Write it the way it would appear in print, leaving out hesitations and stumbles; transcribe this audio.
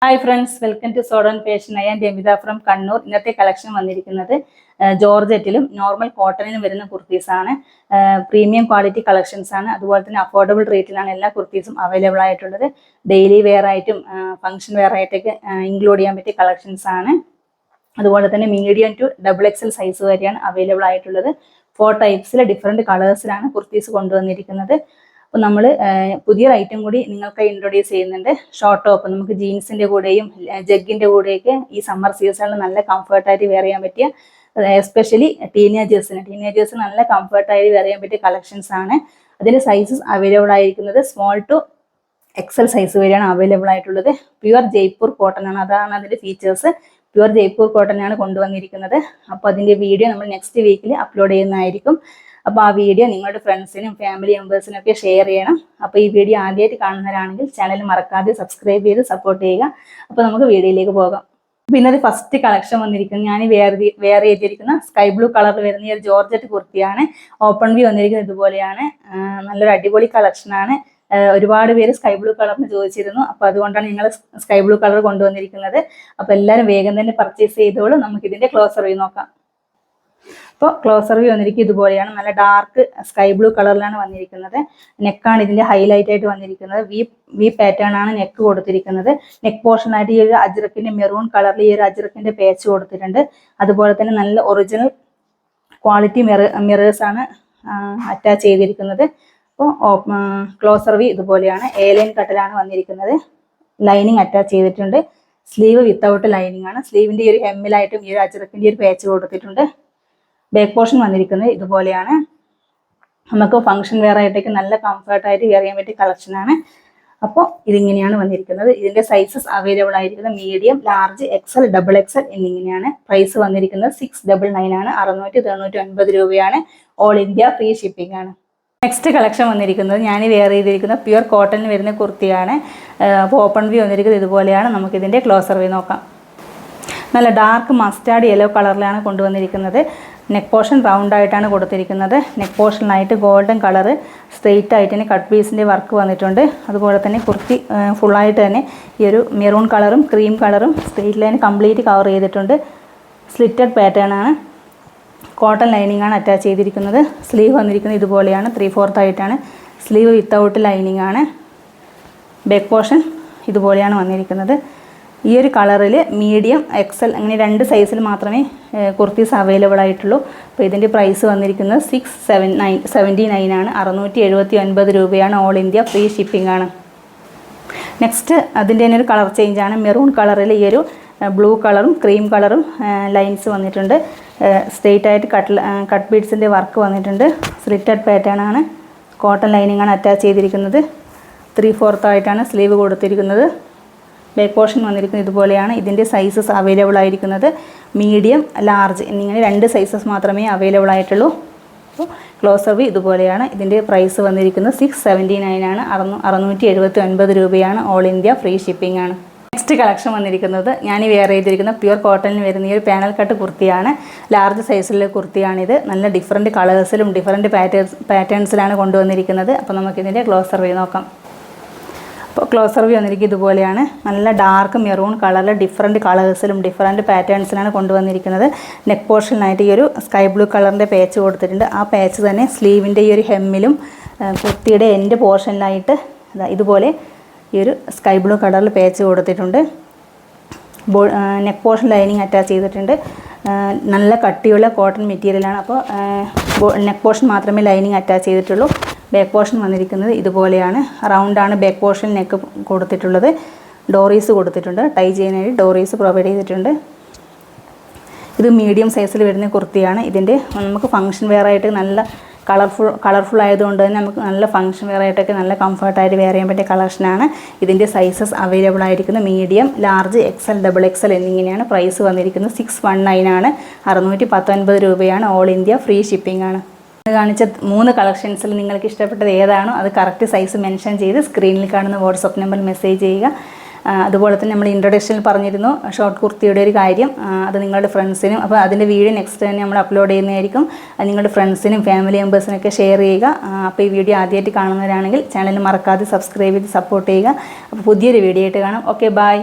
Hi friends, welcome to സോഡൻ fashion. ഞാൻ Ramitha from Kannur. ഇന്നത്തെ കളക്ഷൻ വന്നിരിക്കുന്നത് ജോർജറ്റിലും നോർമൽ കോട്ടണിലും വരുന്ന കുർത്തീസാണ്. പ്രീമിയം ക്വാളിറ്റി കളക്ഷൻസ് ആണ്. അതുപോലെ തന്നെ അഫോർഡബിൾ റേറ്റിലാണ് എല്ലാ കുർത്തീസും അവൈലബിൾ ആയിട്ടുള്ളത്. ഡെയിലി വെയർ ആയിട്ടും ഫംഗ്ഷൻ വെയർ ആയിട്ടൊക്കെ ഇൻക്ലൂഡ് ചെയ്യാൻ പറ്റിയ കളക്ഷൻസ് ആണ്. അതുപോലെ തന്നെ മീഡിയം ടു XXL സൈസ് വരെയാണ് അവൈലബിൾ ആയിട്ടുള്ളത്. 4 ടൈപ്സിലെ ഡിഫറെൻറ്റ് കളേഴ്സിലാണ് കുർത്തീസ് കൊണ്ടുവന്നിരിക്കുന്നത്. അപ്പോൾ നമ്മൾ പുതിയൊരു ഐറ്റം കൂടി നിങ്ങൾക്ക് ഇൻട്രൊഡ്യൂസ് ചെയ്യുന്നുണ്ട്. ഷോർട്ട് ടോപ്പ് നമുക്ക് ജീൻസിൻ്റെ കൂടെയും ജഗ്ഗിൻ്റെ കൂടെയൊക്കെ ഈ സമ്മർ സീസണിൽ നല്ല കംഫർട്ടായിട്ട് വെയർ ചെയ്യാൻ പറ്റിയ, എസ്പെഷ്യലി ടീനേജേഴ്സിന് നല്ല കംഫർട്ടായിട്ട് വെയർ ചെയ്യാൻ പറ്റിയ കളക്ഷൻസ് ആണ്. അതിൻ്റെ സൈസസ് അവൈലബിൾ ആയിരിക്കുന്നത് സ്മോൾ ടു XL സൈസ് വരെയാണ് അവൈലബിൾ ആയിട്ടുള്ളത്. പ്യുവർ ജയ്പൂർ കോട്ടൺ ആണ്, അതാണ് അതിൻ്റെ ഫീച്ചേഴ്സ്. പ്യുവർ ജയ്പൂർ കോട്ടൺ ആണ് കൊണ്ടുവന്നിരിക്കുന്നത്. അപ്പോൾ അതിൻ്റെ വീഡിയോ നമ്മൾ നെക്സ്റ്റ് വീക്കിൽ അപ്ലോഡ് ചെയ്യുന്നതായിരിക്കും. അപ്പോൾ ആ വീഡിയോ നിങ്ങളുടെ ഫ്രണ്ട്സിനും ഫാമിലി മെമ്പേഴ്സിനും ഒക്കെ ഷെയർ ചെയ്യണം. അപ്പോൾ ഈ വീഡിയോ ആദ്യമായിട്ട് കാണുന്നവരാണെങ്കിൽ ചാനൽ മറക്കാതെ സബ്സ്ക്രൈബ് ചെയ്ത് സപ്പോർട്ട് ചെയ്യുക. അപ്പോൾ നമുക്ക് വീഡിയോയിലേക്ക് പോകാം. പിന്നെ അത് ഫസ്റ്റ് കളക്ഷൻ വന്നിരിക്കുന്നത് ഞാൻ വെയർ ചെയ്തിരിക്കുന്ന സ്കൈ ബ്ലൂ കളറിൽ വരുന്ന ഒരു ജോർജറ്റ് കുർത്തിയാണ്. ഓപ്പൺ വ്യൂ വന്നിരിക്കുന്നത് ഇതുപോലെയാണ്. നല്ലൊരു അടിപൊളി കളക്ഷനാണ്. ഒരുപാട് പേര് സ്കൈ ബ്ലൂ കളറിന് ചോദിച്ചിരുന്നു. അപ്പോൾ അതുകൊണ്ടാണ് ഞങ്ങൾ സ്കൈ ബ്ലൂ കളർ കൊണ്ടുവന്നിരിക്കുന്നത്. അപ്പോൾ എല്ലാവരും വേഗം തന്നെ പർച്ചേസ് ചെയ്തോളൂ. നമുക്കിതിൻ്റെ ക്ലോസർ വ്യൂ നോക്കാം. അപ്പോൾ ക്ലോസർ വ്യൂ വന്നിരിക്കും ഇതുപോലെയാണ്. നല്ല ഡാർക്ക് സ്കൈ ബ്ലൂ കളറിലാണ് വന്നിരിക്കുന്നത്. നെക്കാണ് ഇതിൻ്റെ ഹൈലൈറ്റ് ആയിട്ട് വന്നിരിക്കുന്നത്. വി പാറ്റേൺ ആണ് നെക്ക് കൊടുത്തിരിക്കുന്നത്. നെക്ക് പോർഷനായിട്ട് ഈ ഒരു അജ്രക്കിൻ്റെ മെറൂൺ കളറിൽ ഈ ഒരു അജ്രക്കിൻ്റെ പേച്ച് കൊടുത്തിട്ടുണ്ട്. അതുപോലെ തന്നെ നല്ല ഒറിജിനൽ ക്വാളിറ്റി മിറേഴ്സാണ് അറ്റാച്ച് ചെയ്തിരിക്കുന്നത്. അപ്പോൾ ക്ലോസർ വ്യൂ ഇതുപോലെയാണ്. ലൈൻ കട്ടിലാണ് വന്നിരിക്കുന്നത്. ലൈനിങ് അറ്റാച്ച് ചെയ്തിട്ടുണ്ട്. സ്ലീവ് വിത്തൗട്ട് ലൈനിങ് ആണ്. സ്ലീവിൻ്റെ ഈ ഒരു ഹെമ്മിലായിട്ടും ഈ ഒരു അജ്രക്കിൻ്റെ ഒരു പേച്ച് കൊടുത്തിട്ടുണ്ട്. ബാക്ക് പോർഷൻ വന്നിരിക്കുന്നത് ഇതുപോലെയാണ്. നമുക്ക് ഫംഗ്ഷൻ വെയർ ആയിട്ടൊക്കെ നല്ല കംഫർട്ടായിട്ട് വെയർ ചെയ്യാൻ പറ്റിയ കളക്ഷനാണ്. അപ്പോൾ ഇതിങ്ങനെയാണ് വന്നിരിക്കുന്നത്. ഇതിൻ്റെ സൈസസ് അവൈലബിൾ ആയിരിക്കുന്നത് മീഡിയം, ലാർജ്, XL, XXL എന്നിങ്ങനെയാണ്. പ്രൈസ് വന്നിരിക്കുന്നത് 699 ആണ്. 699 രൂപയാണ്. ഓൾ ഇന്ത്യ ഫ്രീ ഷിപ്പിംഗ് ആണ്. നെക്സ്റ്റ് കളക്ഷൻ വന്നിരിക്കുന്നത് ഞാൻ വെയർ ചെയ്തിരിക്കുന്ന പ്യുവർ കോട്ടണിൽ വരുന്ന കുർത്തിയാണ്. അപ്പോൾ ഓപ്പൺ വ്യൂ വന്നിരിക്കുന്നത് ഇതുപോലെയാണ്. നമുക്കിതിൻ്റെ ക്ലോസർ വ്യൂ നോക്കാം. നല്ല ഡാർക്ക് മസ്റ്റാർഡ് യെല്ലോ കളറിലാണ് കൊണ്ടുവന്നിരിക്കുന്നത്. നെക്ക് പോർഷൻ റൗണ്ട് ആയിട്ടാണ് കൊടുത്തിരിക്കുന്നത്. നെക്ക് പോർഷനിലായിട്ട് ഗോൾഡൻ കളറ് സ്ട്രെയിറ്റ് ആയിട്ട് തന്നെ കട്ട് പീസിൻ്റെ വർക്ക് വന്നിട്ടുണ്ട്. അതുപോലെ തന്നെ കുർത്തി ഫുള്ളായിട്ട് തന്നെ ഈ ഒരു മെറൂൺ കളറും ക്രീം കളറും സ്ട്രെയിറ്റ് ലൈൻ കംപ്ലീറ്റ് കവർ ചെയ്തിട്ടുണ്ട്. സ്ലിറ്റഡ് പാറ്റേൺ ആണ്. കോട്ടൺ ലൈനിങ് ആണ് അറ്റാച്ച് ചെയ്തിരിക്കുന്നത്. സ്ലീവ് വന്നിരിക്കുന്നത് ഇതുപോലെയാണ്. 3/4 ആയിട്ടാണ്. സ്ലീവ് വിത്തൗട്ട് ലൈനിങ് ആണ്. ബാക്ക് പോർഷൻ ഇതുപോലെയാണ് വന്നിരിക്കുന്നത്. ഈ ഒരു കളറിൽ മീഡിയം, XL അങ്ങനെ 2 സൈസിൽ മാത്രമേ കുർത്തീസ് അവൈലബിൾ ആയിട്ടുള്ളൂ. അപ്പോൾ ഇതിൻ്റെ പ്രൈസ് വന്നിരിക്കുന്നത് 679 ആണ്. 679 രൂപയാണ്. ഓൾ ഇന്ത്യ ഫ്രീ ഷിപ്പിംഗ് ആണ്. നെക്സ്റ്റ് അതിൻ്റെ തന്നെ ഒരു കളർ ചേഞ്ച് ആണ്. മെറൂൺ കളറിൽ ഈ ഒരു ബ്ലൂ കളറും ക്രീം കളറും ലൈൻസ് വന്നിട്ടുണ്ട്. സ്ട്രെയിറ്റ് ആയിട്ട് കട്ട് ബീഡ്സിൻ്റെ വർക്ക് വന്നിട്ടുണ്ട്. സ്ലിറ്റഡ് പാറ്റേൺ ആണ്. കോട്ടൺ ലൈനിങ് ആണ് അറ്റാച്ച് ചെയ്തിരിക്കുന്നത്. 3/4 ആയിട്ടാണ് സ്ലീവ് കൊടുത്തിരിക്കുന്നത്. ബാക്ക് പോർഷൻ വന്നിരിക്കുന്നത് ഇതുപോലെയാണ്. ഇതിൻ്റെ സൈസസ് അവൈലബിൾ ആയിരിക്കുന്നത് മീഡിയം, ലാർജ് എന്നിങ്ങനെ 2 സൈസസ് മാത്രമേ അവൈലബിൾ ആയിട്ടുള്ളൂ. അപ്പോൾ ക്ലോസർ വ്യൂ ഇതുപോലെയാണ്. ഇതിൻ്റെ പ്രൈസ് വന്നിരിക്കുന്നത് 679 ആണ്. 679 രൂപയാണ്. ഓൾ ഇന്ത്യ ഫ്രീ ഷിപ്പിംഗ് ആണ്. നെക്സ്റ്റ് കളക്ഷൻ വന്നിരിക്കുന്നത് ഞാൻ വെയർ ചെയ്തിരിക്കുന്ന പ്യുവർ കോട്ടണിൽ വരുന്ന ഈ ഒരു പാനൽ കട്ട് കുർത്തിയാണ്. ലാർജ് സൈസിലുള്ള കുർത്തിയാണിത്. നല്ല ഡിഫറൻറ്റ് കളേഴ്സിലും ഡിഫറൻറ്റ് പാറ്റേൺസിലാണ് കൊണ്ടുവന്നിരിക്കുന്നത്. അപ്പോൾ നമുക്കിതിൻ്റെ ക്ലോസർ വ്യൂ നോക്കാം. അപ്പോൾ ക്ലോസർ വ്യൂ വന്നിരിക്കും ഇതുപോലെയാണ്. നല്ല ഡാർക്ക് മെറൂൺ കളറിൽ ഡിഫറൻറ്റ് കളേഴ്സിലും ഡിഫറൻറ്റ് പാറ്റേൺസിലാണ് കൊണ്ടുവന്നിരിക്കുന്നത്. നെക്ക് പോർഷനിലായിട്ട് ഈ ഒരു സ്കൈ ബ്ലൂ കളറിൻ്റെ പേച്ച് കൊടുത്തിട്ടുണ്ട്. ആ പേച്ച് തന്നെ സ്ലീവിൻ്റെ ഈ ഒരു ഹെമ്മിലും കുർത്തിയുടെ എൻഡ് പോർഷനിലായിട്ട് ഇതുപോലെ ഈ ഒരു സ്കൈ ബ്ലൂ കളറിൽ പേച്ച് കൊടുത്തിട്ടുണ്ട്. നെക്ക് പോർഷൻ ലൈനിങ് അറ്റാച്ച് ചെയ്തിട്ടുണ്ട്. നല്ല കട്ടിയുള്ള കോട്ടൺ മെറ്റീരിയലാണ്. അപ്പോൾ നെക്ക് പോർഷൻ മാത്രമേ ലൈനിങ് അറ്റാച്ച് ചെയ്തിട്ടുള്ളൂ. ബാക്ക് പോർഷൻ വന്നിരിക്കുന്നത് ഇതുപോലെയാണ്. റൗണ്ടാണ് ബാക്ക് പോർഷൻ നെക്ക് കൊടുത്തിട്ടുള്ളത്. ഡോറീസ് കൊടുത്തിട്ടുണ്ട്. ടൈ ചെയ്യാനായിട്ട് ഡോറീസ് പ്രൊവൈഡ് ചെയ്തിട്ടുണ്ട്. ഇത് മീഡിയം സൈസിൽ വരുന്ന കുർത്തിയാണ്. ഇതിൻ്റെ നമുക്ക് ഫംഗ്ഷൻ വെയർ ആയിട്ട് നല്ല കളർഫുൾ ആയതുകൊണ്ട് തന്നെ നമുക്ക് നല്ല ഫംഗ്ഷൻ വെയർ ആയിട്ടൊക്കെ നല്ല കംഫർട്ടായിട്ട് വെയർ ചെയ്യാൻ പറ്റിയ കളക്ഷനാണ്. ഇതിൻ്റെ സൈസസ് അവൈലബിൾ ആയിരിക്കുന്നത് മീഡിയം, ലാർജ്, XL, XXL എന്നിങ്ങനെയാണ്. പ്രൈസ് വന്നിരിക്കുന്നത് 619 ആണ്. 619 രൂപയാണ്. ഓൾ ഇന്ത്യ ഫ്രീ ഷിപ്പിംഗ് ആണ്. കാണിച്ച 3 കളക്ഷൻസിൽ നിങ്ങൾക്ക് ഇഷ്ടപ്പെട്ടത് ഏതാണോ അത് കറക്റ്റ് സൈസ് മെൻഷൻ ചെയ്ത് സ്ക്രീനിൽ കാണുന്ന വാട്സപ്പ് നമ്പറിൽ മെസ്സേജ് ചെയ്യുക. അതുപോലെ തന്നെ നമ്മൾ ഇൻട്രൊഡക്ഷനിൽ പറഞ്ഞിരുന്നു ഷോർട്ട് കുർത്തിയുടെ ഒരു കാര്യം. അത് നിങ്ങളുടെ ഫ്രണ്ട്സിനും, അപ്പോൾ അതിൻ്റെ വീഡിയോ നെക്സ്റ്റ് തന്നെ നമ്മൾ അപ്ലോഡ് ചെയ്യുന്നതായിരിക്കും. അത് നിങ്ങളുടെ ഫ്രണ്ട്സിനും ഫാമിലി മെമ്പേഴ്സിനൊക്കെ ഷെയർ ചെയ്യുക. അപ്പോൾ ഈ വീഡിയോ ആദ്യമായിട്ട് കാണുന്നവരാണെങ്കിൽ ചാനൽ മറക്കാതെ സബ്സ്ക്രൈബ് ചെയ്ത് സപ്പോർട്ട് ചെയ്യുക. അപ്പോൾ പുതിയൊരു വീഡിയോ ആയിട്ട് കാണാം. Okay, by.